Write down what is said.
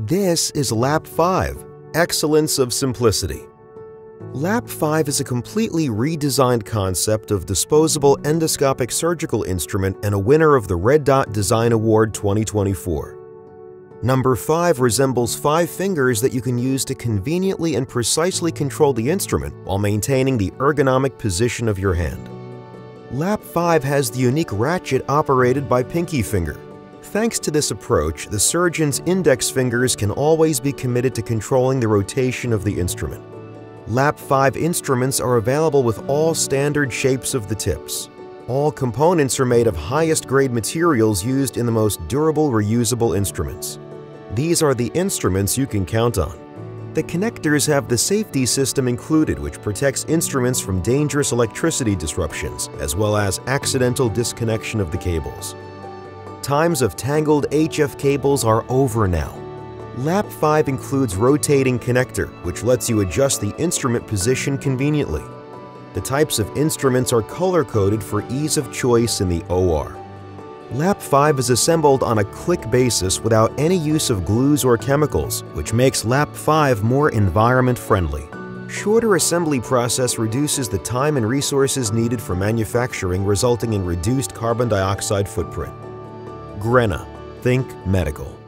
This is LAP-5, Excellence of Simplicity. LAP-5 is a completely redesigned concept of disposable endoscopic surgical instrument and a winner of the Red Dot Design Award 2024. Number 5 resembles 5 fingers that you can use to conveniently and precisely control the instrument while maintaining the ergonomic position of your hand. LAP-5 has the unique ratchet operated by pinky finger. Thanks to this approach, the surgeon's index fingers can always be committed to controlling the rotation of the instrument. LAP-5 instruments are available with all standard shapes of the tips. All components are made of highest grade materials used in the most durable reusable instruments. These are the instruments you can count on. The connectors have the safety system included, which protects instruments from dangerous electricity disruptions, as well as accidental disconnection of the cables. Times of tangled HF cables are over now. LAP-5 includes rotating connector, which lets you adjust the instrument position conveniently. The types of instruments are color-coded for ease of choice in the OR. LAP-5 is assembled on a click basis without any use of glues or chemicals, which makes LAP-5 more environment-friendly. Shorter assembly process reduces the time and resources needed for manufacturing, resulting in reduced carbon dioxide footprint. Grenna. Think medical.